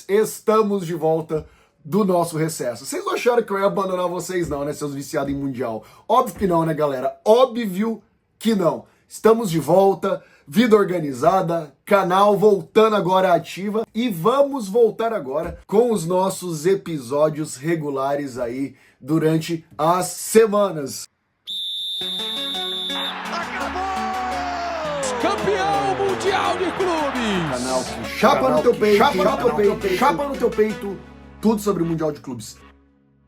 estamos de volta do nosso recesso. Vocês não acharam que eu ia abandonar vocês não, né, seus viciados em Mundial? Óbvio que não, né, galera? Óbvio que não. Estamos de volta, vida organizada, canal voltando agora ativa e vamos voltar agora com os nossos episódios regulares aí durante as semanas. Campeão mundial de clubes! Canal que chapa no teu peito, chapa no teu peito, tudo sobre o Mundial de Clubes.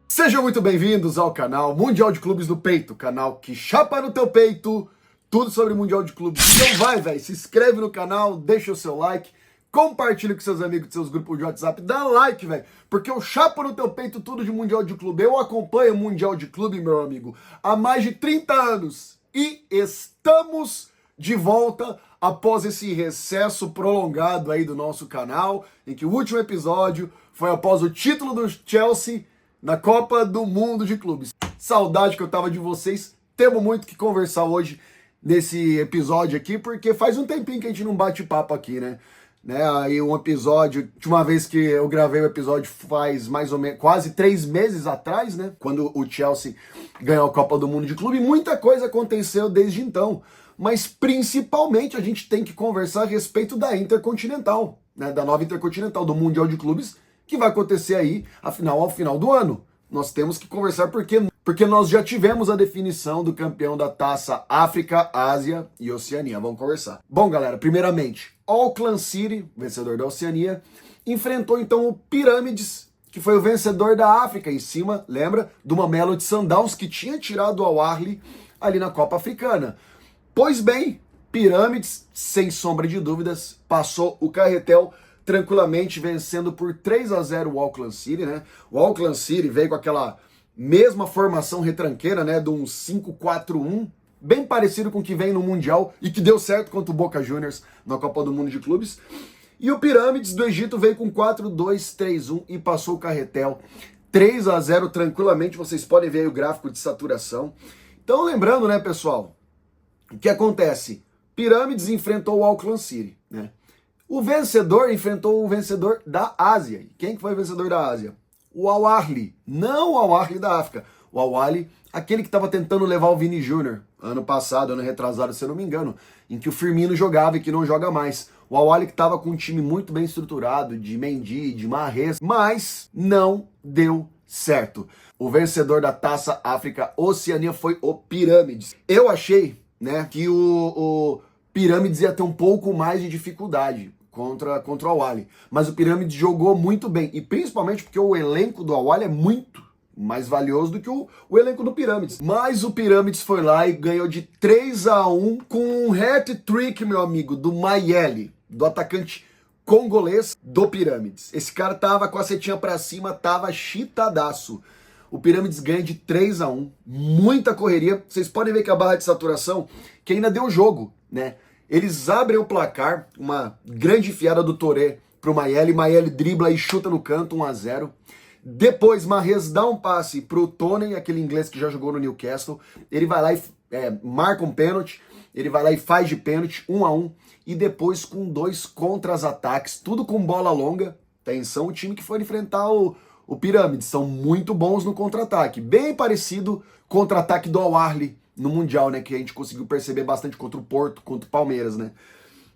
Sejam muito bem-vindos ao canal Mundial de Clubes do Peito, canal que chapa no teu peito, tudo sobre o Mundial de Clubes. Então vai, velho, se inscreve no canal, deixa o seu like, compartilha com seus amigos, seus grupos de WhatsApp, dá like, velho, porque eu chapo no teu peito tudo de Mundial de Clube. Eu acompanho o Mundial de Clube, meu amigo, há mais de 30 anos e estamos de volta após esse recesso prolongado aí do nosso canal, em que o último episódio foi após o título do Chelsea na Copa do Mundo de Clubes. Saudade que eu tava de vocês, temos muito que conversar hoje nesse episódio aqui, porque faz um tempinho que a gente não bate papo aqui, né? Aí um episódio, de uma vez que eu gravei o episódio faz mais ou menos quase 3 meses atrás, né? Quando o Chelsea ganhou a Copa do Mundo de Clube, muita coisa aconteceu desde então. Mas principalmente a gente tem que conversar a respeito da Intercontinental, né? Da nova Intercontinental, do Mundial de Clubes, que vai acontecer aí, ao final do ano. Nós temos que conversar porque nós já tivemos a definição do campeão da Taça África, Ásia e Oceania. Vamos conversar. Bom, galera, primeiramente, Auckland City, vencedor da Oceania, enfrentou então o Pirâmides, que foi o vencedor da África, em cima, lembra, do Mamelodi Sundowns, que tinha tirado o Al Ahly ali na Copa Africana. Pois bem, Pirâmides, sem sombra de dúvidas, passou o carretel tranquilamente, vencendo por 3-0 o Auckland City, né? O Auckland City veio com aquela mesma formação retranqueira, né? De um 5-4-1, bem parecido com o que vem no Mundial e que deu certo contra o Boca Juniors na Copa do Mundo de Clubes. E o Pirâmides do Egito veio com 4-2-3-1 e passou o carretel 3-0 tranquilamente. Vocês podem ver aí o gráfico de saturação. Então, lembrando, né, pessoal, o que acontece? Pirâmides enfrentou o Auckland City, né? O vencedor enfrentou o vencedor da Ásia. Quem que foi o vencedor da Ásia? O Al Ahly. Não o Al Ahly da África. O Al Ahly, aquele que estava tentando levar o Vini Júnior, ano passado, ano retrasado, se eu não me engano, em que o Firmino jogava e que não joga mais. O Al Ahly que estava com um time muito bem estruturado, de Mendy, de Mahrez, mas não deu certo. O vencedor da Taça África Oceania foi o Pirâmides. Eu achei, né, que o Pirâmides ia ter um pouco mais de dificuldade contra o Al Ahly, mas o Pirâmides jogou muito bem, e principalmente porque o elenco do Al Ahly é muito mais valioso do que o elenco do Pirâmides. Mas o Pirâmides foi lá e ganhou de 3-1 com um hat-trick, meu amigo, do Mayele, do atacante congolês do Pirâmides. Esse cara tava com a setinha pra cima, tava chitadaço. O Pirâmides ganha de 3-1, muita correria. Vocês podem ver que a barra de saturação, que ainda deu jogo, né? Eles abrem o placar, uma grande enfiada do Touré pro Mayele. Mayele dribla e chuta no canto, 1-0. Depois, Mahrez dá um passe pro Tony, aquele inglês que já jogou no Newcastle. Ele vai lá e marca um pênalti. Ele vai lá e faz de pênalti, 1-1. E depois com 2 contra-ataques, tudo com bola longa. Atenção, o time que foi enfrentar o Pirâmides, são muito bons no contra-ataque. Bem parecido com o contra-ataque do Al Ahly no Mundial, né? Que a gente conseguiu perceber bastante contra o Porto, contra o Palmeiras, né?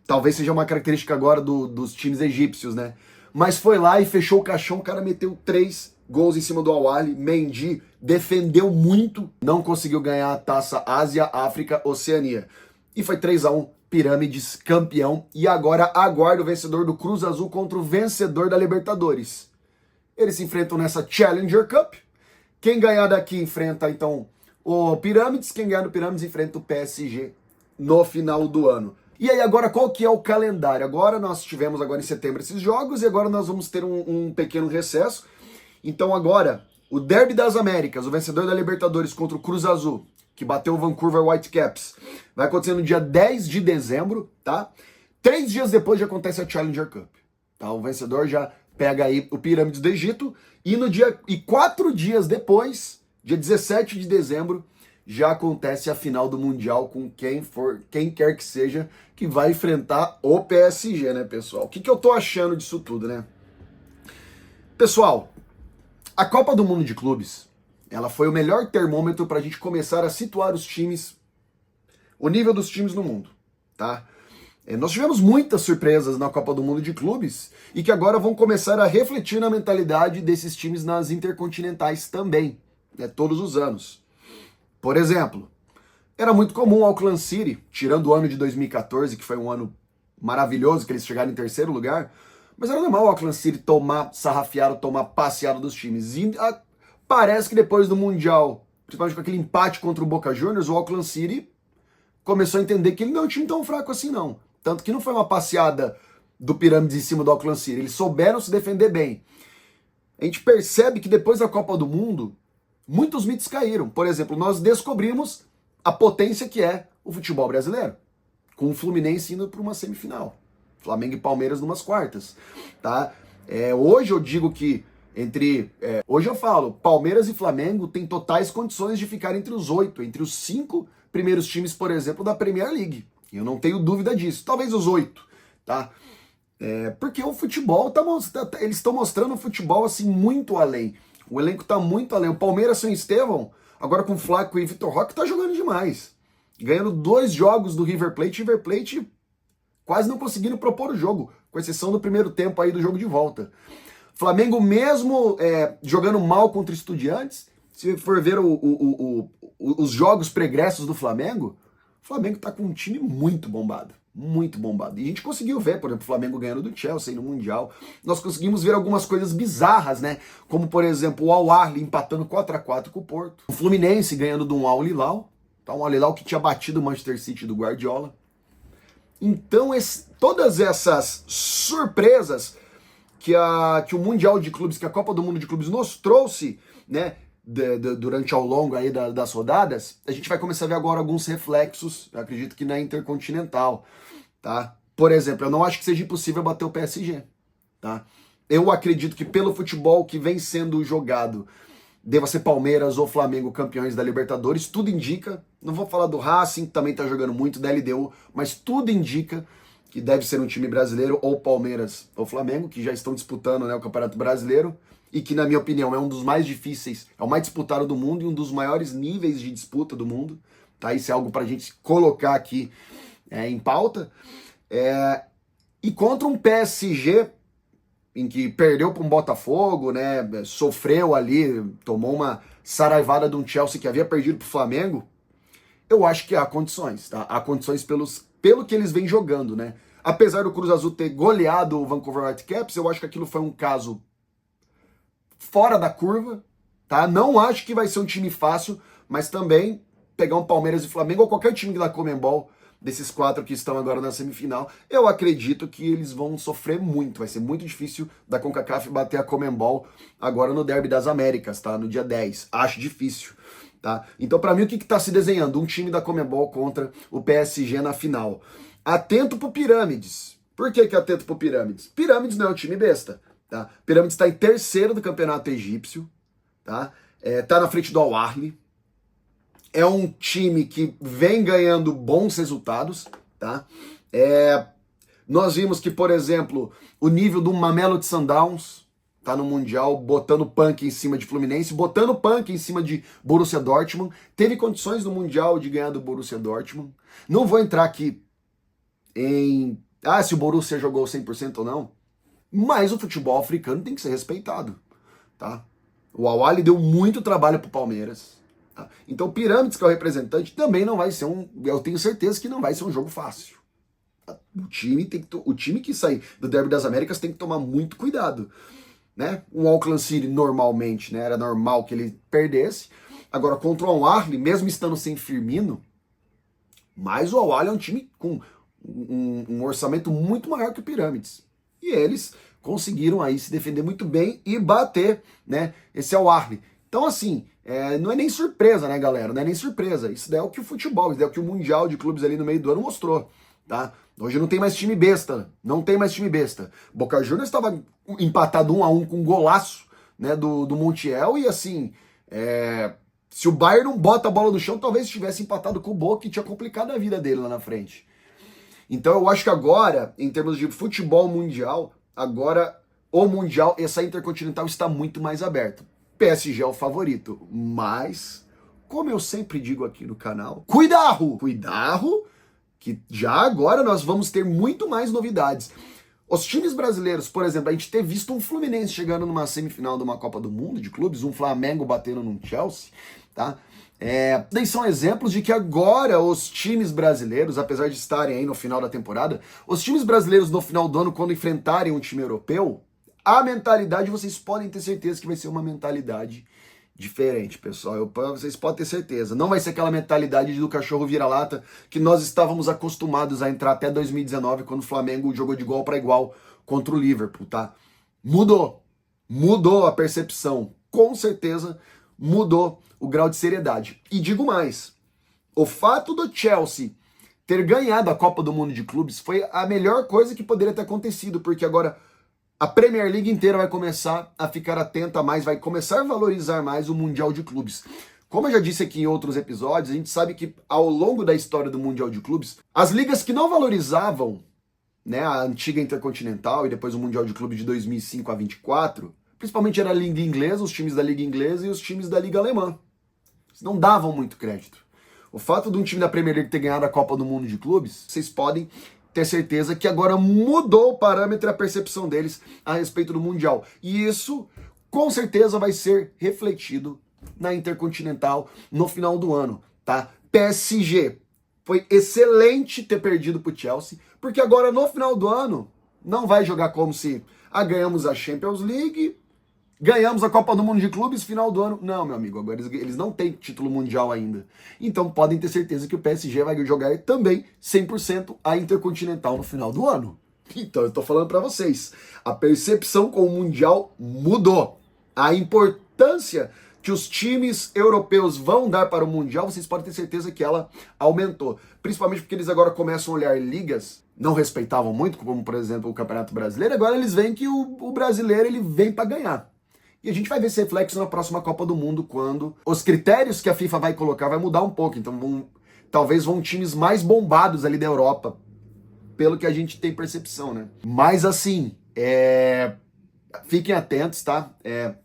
Talvez seja uma característica agora dos times egípcios, né? Mas foi lá e fechou o caixão, o cara meteu 3 gols em cima do Al Ahly. Mendy defendeu muito, não conseguiu ganhar a Taça Ásia, África, Oceania. E foi 3-1, Pirâmides campeão. E agora aguarda o vencedor do Cruz Azul contra o vencedor da Libertadores. Eles se enfrentam nessa Challenger Cup. Quem ganhar daqui enfrenta, então, o Pirâmides. Quem ganhar do Pirâmides enfrenta o PSG no final do ano. E aí, agora, qual que é o calendário? Agora, nós tivemos agora em setembro esses jogos e agora nós vamos ter um pequeno recesso. Então, agora, o Derby das Américas, o vencedor da Libertadores contra o Cruz Azul, que bateu o Vancouver Whitecaps, vai acontecer no dia 10 de dezembro, tá? 3 dias depois já acontece a Challenger Cup, tá? O vencedor já pega aí o Pirâmides do Egito e 4 dias depois, dia 17 de dezembro, já acontece a final do Mundial com quem quer que seja que vai enfrentar o PSG, né, pessoal? O que eu tô achando disso tudo, né? Pessoal, a Copa do Mundo de Clubes, ela foi o melhor termômetro para a gente começar a situar os times, o nível dos times no mundo, tá? Nós tivemos muitas surpresas na Copa do Mundo de Clubes e que agora vão começar a refletir na mentalidade desses times nas intercontinentais também, né, todos os anos. Por exemplo, era muito comum o Auckland City, tirando o ano de 2014, que foi um ano maravilhoso, que eles chegaram em terceiro lugar, mas era normal o Auckland City tomar sarrafiado, tomar passeado dos times. E parece que depois do Mundial, principalmente com aquele empate contra o Boca Juniors, o Auckland City começou a entender que ele não é um time tão fraco assim não. Tanto que não foi uma passeada do Pirâmides em cima do Auckland City, eles souberam se defender bem. A gente percebe que depois da Copa do Mundo, muitos mitos caíram. Por exemplo, nós descobrimos a potência que é o futebol brasileiro, com o Fluminense indo para uma semifinal, Flamengo e Palmeiras numas quartas, tá? Hoje eu digo que hoje eu falo, Palmeiras e Flamengo têm totais condições de ficar entre os 8, entre os 5 primeiros times, por exemplo, da Premier League. Eu não tenho dúvida disso. Talvez os 8, tá? Porque o futebol eles estão mostrando o futebol assim muito além. O elenco tá muito além. O Palmeiras sem Estevão, agora com Flaco e Vitor Roque, tá jogando demais. Ganhando 2 jogos do River Plate quase não conseguindo propor o jogo, com exceção do primeiro tempo aí do jogo de volta. Flamengo mesmo jogando mal contra Estudiantes, se for ver os jogos pregressos do Flamengo, o Flamengo tá com um time muito bombado. Muito bombado. E a gente conseguiu ver, por exemplo, o Flamengo ganhando do Chelsea no Mundial. Nós conseguimos ver algumas coisas bizarras, né? Como, por exemplo, o Al-Ahly empatando 4-4 com o Porto. O Fluminense ganhando do Al-Hilal. Tá? Um Al-Hilal que tinha batido o Manchester City do Guardiola. Então, todas essas surpresas que o Mundial de Clubes, que a Copa do Mundo de Clubes nos trouxe, né? Durante ao longo aí das rodadas, a gente vai começar a ver agora alguns reflexos, eu acredito que na Intercontinental, tá? Por exemplo, eu não acho que seja impossível bater o PSG, tá? Eu acredito que pelo futebol que vem sendo jogado, deva ser Palmeiras ou Flamengo campeões da Libertadores, tudo indica, não vou falar do Racing, que também tá jogando muito, da LDU, mas tudo indica que deve ser um time brasileiro, ou Palmeiras ou Flamengo, que já estão disputando, né, o Campeonato Brasileiro, e que, na minha opinião, é um dos mais difíceis, é o mais disputado do mundo e um dos maiores níveis de disputa do mundo, tá? Isso é algo pra gente colocar aqui em pauta. E contra um PSG em que perdeu para um Botafogo, né? Sofreu ali, tomou uma saraivada de um Chelsea que havia perdido pro Flamengo, eu acho que há condições, tá? Há condições pelo que eles vêm jogando, né? Apesar do Cruz Azul ter goleado o Vancouver Whitecaps, eu acho que aquilo foi um caso fora da curva, tá? Não acho que vai ser um time fácil, mas também pegar um Palmeiras e Flamengo ou qualquer time da Conmebol, desses 4 que estão agora na semifinal, eu acredito que eles vão sofrer muito, vai ser muito difícil da CONCACAF bater a Conmebol agora no Derby das Américas, tá? No dia 10, acho difícil, tá? Então pra mim o que tá se desenhando? Um time da Conmebol contra o PSG na final. Atento pro Pirâmides. Por que atento pro Pirâmides? Pirâmides não é um time besta. Tá? Pirâmides está em terceiro do campeonato egípcio, tá? Tá na frente do Al-Ahly. É um time que vem ganhando bons resultados, tá? Nós vimos que, por exemplo, o nível do Mamelodi Sundowns tá no Mundial, botando punk em cima de Fluminense, botando punk em cima de Borussia Dortmund, teve condições no Mundial de ganhar do Borussia Dortmund. Não vou entrar aqui em se o Borussia jogou 100% ou não, mas o futebol africano tem que ser respeitado, tá? O Al-Ahly deu muito trabalho pro Palmeiras, tá? Então o Pirâmides, que é o representante, também não vai ser eu tenho certeza que não vai ser um jogo fácil. O time que sair do Derby das Américas tem que tomar muito cuidado, né? O Auckland City normalmente, né, era normal que ele perdesse. Agora contra o Al-Ahly, mesmo estando sem Firmino, mas o Al-Ahly é um time com um orçamento muito maior que o Pirâmides. E eles conseguiram aí se defender muito bem e bater, né, esse Al-Ahly. Então, assim, não é nem surpresa, né, galera? Não é nem surpresa. Isso daí é o que o futebol, isso daí é o que o Mundial de Clubes ali no meio do ano mostrou, tá? Hoje não tem mais time besta. Não tem mais time besta. Boca Juniors estava empatado 1-1 com um golaço, né, do Montiel. E, assim, se o Bayern não bota a bola no chão, talvez tivesse empatado com o Boca e tinha complicado a vida dele lá na frente. Então eu acho que agora, em termos de futebol mundial, agora o Mundial, essa Intercontinental está muito mais aberta. PSG é o favorito, mas, como eu sempre digo aqui no canal, cuidado! Cuidado, que já agora nós vamos ter muito mais novidades. Os times brasileiros, por exemplo, a gente ter visto um Fluminense chegando numa semifinal de uma Copa do Mundo de clubes, um Flamengo batendo num Chelsea, tá? Daí são exemplos de que agora os times brasileiros, apesar de estarem aí no final da temporada, os times brasileiros no final do ano, quando enfrentarem um time europeu, a mentalidade, vocês podem ter certeza que vai ser uma mentalidade diferente, pessoal. Vocês podem ter certeza. Não vai ser aquela mentalidade do cachorro vira-lata que nós estávamos acostumados a entrar até 2019, quando o Flamengo jogou de igual para igual contra o Liverpool, tá? Mudou. Mudou a percepção. Com certeza mudou o grau de seriedade. E digo mais, o fato do Chelsea ter ganhado a Copa do Mundo de Clubes foi a melhor coisa que poderia ter acontecido, porque agora a Premier League inteira vai começar a ficar atenta mais, vai começar a valorizar mais o Mundial de Clubes. Como eu já disse aqui em outros episódios, a gente sabe que ao longo da história do Mundial de Clubes, as ligas que não valorizavam, né, a antiga Intercontinental e depois o Mundial de Clubes de 2005 a 24, principalmente era a Liga Inglesa, os times da Liga Inglesa e os times da Liga Alemã. Eles não davam muito crédito. O fato de um time da Premier League ter ganhado a Copa do Mundo de Clubes, vocês podem ter certeza que agora mudou o parâmetro e a percepção deles a respeito do Mundial. E isso, com certeza, vai ser refletido na Intercontinental no final do ano, tá? PSG, foi excelente ter perdido pro Chelsea, porque agora no final do ano não vai jogar como se ganhamos a Champions League, ganhamos a Copa do Mundo de Clubes, final do ano. Não, meu amigo, agora eles não têm título mundial ainda. Então podem ter certeza que o PSG vai jogar também 100% a Intercontinental no final do ano. Então eu tô falando para vocês, a percepção com o Mundial mudou. A importância que os times europeus vão dar para o Mundial, vocês podem ter certeza que ela aumentou. Principalmente porque eles agora começam a olhar ligas, não respeitavam muito, como por exemplo o Campeonato Brasileiro, agora eles veem que o brasileiro ele vem para ganhar. E a gente vai ver esse reflexo na próxima Copa do Mundo, quando os critérios que a FIFA vai colocar vai mudar um pouco. Então talvez vão times mais bombados ali da Europa, pelo que a gente tem percepção, né? Mas assim, fiquem atentos, tá?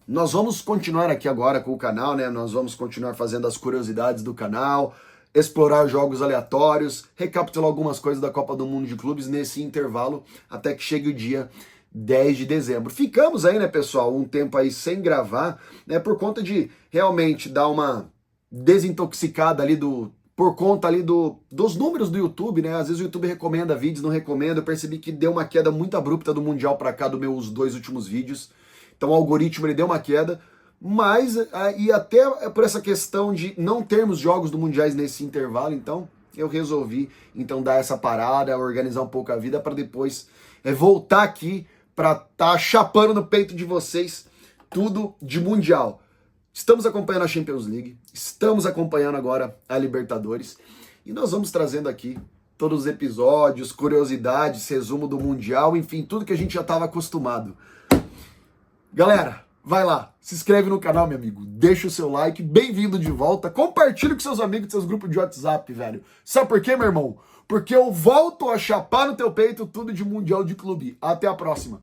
Nós vamos continuar aqui agora com o canal, né? Nós vamos continuar fazendo as curiosidades do canal, explorar jogos aleatórios, recapitular algumas coisas da Copa do Mundo de Clubes nesse intervalo, até que chegue o dia 10 de dezembro. Ficamos aí, né, pessoal, um tempo aí sem gravar, né, por conta de realmente dar uma desintoxicada ali por conta ali dos números do YouTube, né? Às vezes o YouTube recomenda vídeos, não recomenda. Eu percebi que deu uma queda muito abrupta do Mundial para cá, dos meus 2 últimos vídeos. Então o algoritmo ele deu uma queda, mas e até por essa questão de não termos jogos do Mundiais nesse intervalo, então eu resolvi então dar essa parada, organizar um pouco a vida para depois voltar aqui para estar chapando no peito de vocês tudo de Mundial. Estamos acompanhando a Champions League, estamos acompanhando agora a Libertadores e nós vamos trazendo aqui todos os episódios, curiosidades, resumo do Mundial, enfim, tudo que a gente já estava acostumado. Galera, vai lá, se inscreve no canal, meu amigo, deixa o seu like, bem-vindo de volta, compartilha com seus amigos, seus grupos de WhatsApp, velho. Sabe por quê, meu irmão? Porque eu volto a chapar no teu peito tudo de Mundial de Clube. Até a próxima.